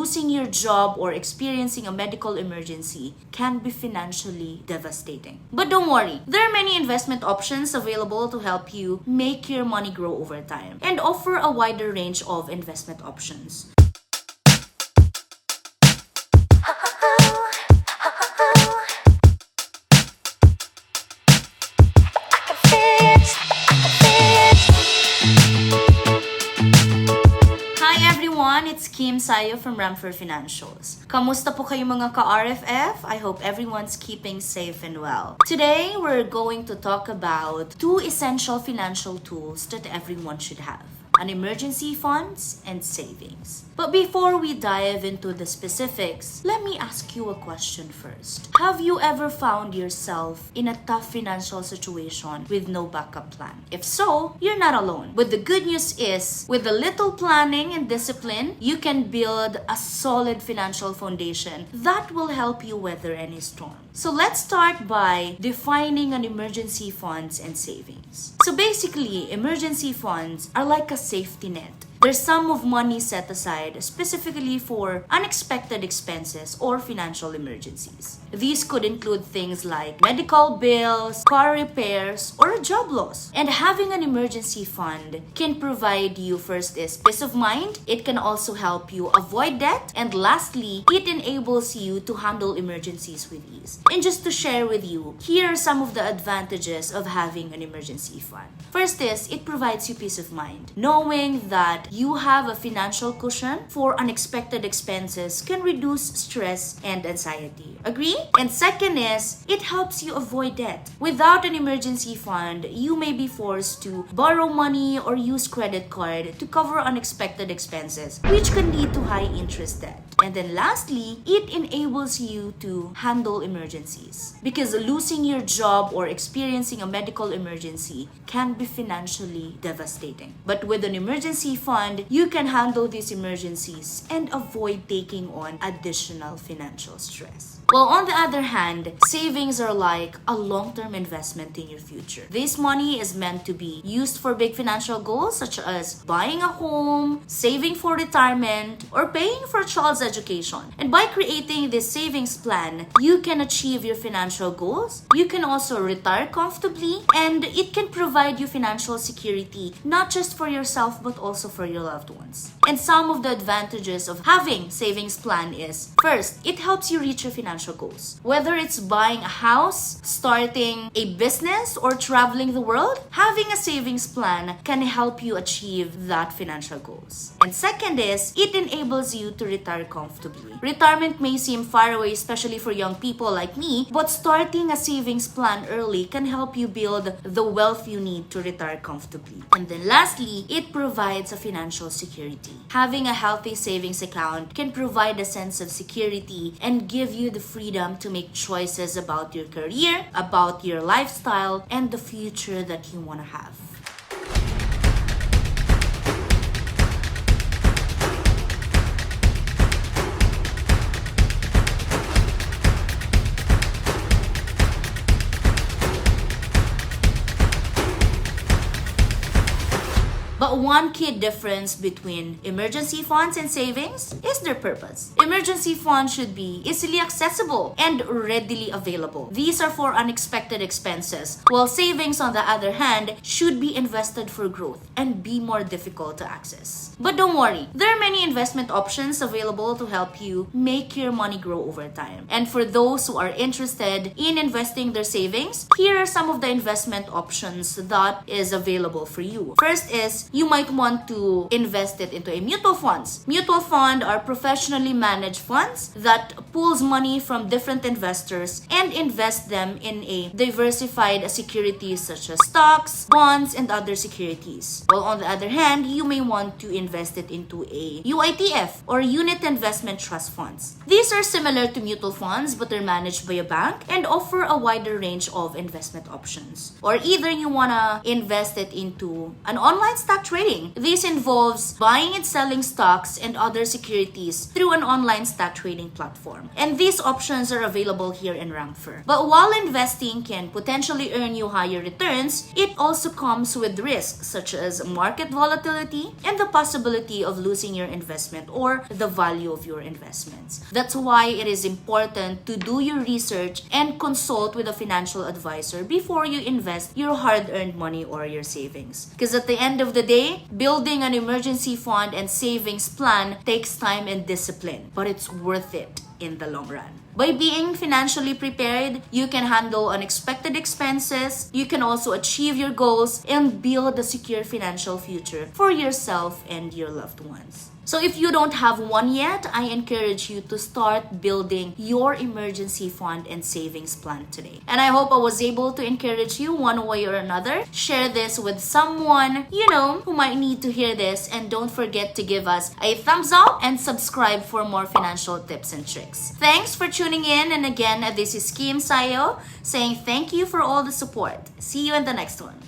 losing your job or experiencing a medical emergency can be financially devastating. But don't worry, there are many investment options available to help you make your money grow over time and offer a wider range of investment options. It's Kim Saiyo from Ramfor Financials. Kamusta po kayo mga ka-RFF? I hope everyone's keeping safe and well. Today, we're going to talk about two essential financial tools that everyone should have: an emergency funds and savings. But before we dive into the specifics, let me ask you a question first. Have you ever found yourself in a tough financial situation with no backup plan? If so, you're not alone. But the good news is, with a little planning and discipline, you can build a solid financial foundation that will help you weather any storm. So let's start by defining an emergency funds and savings. So basically, emergency funds are like a safety net. There's sum of money set aside specifically for unexpected expenses or financial emergencies. These could include things like medical bills, car repairs, or a job loss. And having an emergency fund can provide you, first is peace of mind. It can also help you avoid debt. And lastly, it enables you to handle emergencies with ease. And just to share with you, here are some of the advantages of having an emergency fund. First is, it provides you peace of mind. Knowing that you have a financial cushion for unexpected expenses can reduce stress and anxiety. Agree? And second is, it helps you avoid debt. Without an emergency fund, you may be forced to borrow money or use credit card to cover unexpected expenses, which can lead to high interest debt. And then lastly, it enables you to handle emergencies. Because losing your job or experiencing a medical emergency can be financially devastating. But with an emergency fund, you can handle these emergencies and avoid taking on additional financial stress. Well, on the other hand, savings are like a long-term investment in your future. This money is meant to be used for big financial goals such as buying a home, saving for retirement, or paying for a child's education. And by creating this savings plan, you can achieve your financial goals. You can also retire comfortably, and it can provide you financial security, not just for yourself but also for your loved ones. And some of the advantages of having savings plan is, first, it helps you reach your financial goals. Whether it's buying a house, starting a business, or traveling the world, having a savings plan can help you achieve that financial goals. And second is, it enables you to retire comfortably. Retirement may seem far away, especially for young people like me, but starting a savings plan early can help you build the wealth you need to retire comfortably. And then lastly, it provides a financial security. Having a healthy savings account can provide a sense of security and give you the freedom to make choices about your career, about your lifestyle, and the future that you want to have. But one key difference between emergency funds and savings is their purpose. Emergency funds should be easily accessible and readily available. These are for unexpected expenses, while savings, on the other hand, should be invested for growth and be more difficult to access. But don't worry, there are many investment options available to help you make your money grow over time. And for those who are interested in investing their savings, here are some of the investment options that is available for you. First is, you might want to invest it into a mutual funds. Mutual fund are professionally managed funds that pools money from different investors and invest them in a diversified securities such as stocks, bonds, and other securities. While on the other hand, you may want to invest it into a UITF or Unit Investment Trust Funds. These are similar to mutual funds but are managed by a bank and offer a wider range of investment options. Or either you want to invest it into an online stock trading. This involves buying and selling stocks and other securities through an online stock trading platform. And these options are available here in Ramfer. But while investing can potentially earn you higher returns, it also comes with risks such as market volatility and the possibility of losing your investment or the value of your investments. That's why it is important to do your research and consult with a financial advisor before you invest your hard-earned money or your savings. Because at the end of the day, building an emergency fund and savings plan takes time and discipline, but it's worth it in the long run. By being financially prepared, you can handle unexpected expenses, you can also achieve your goals, and build a secure financial future for yourself and your loved ones. So if you don't have one yet, I encourage you to start building your emergency fund and savings plan today. And I hope I was able to encourage you one way or another. Share this with someone you know who might need to hear this, and don't forget to give us a thumbs up and subscribe for more financial tips and tricks. Thanks for tuning in, and again, this is Saiyo saying thank you for all the support. See you in the next one.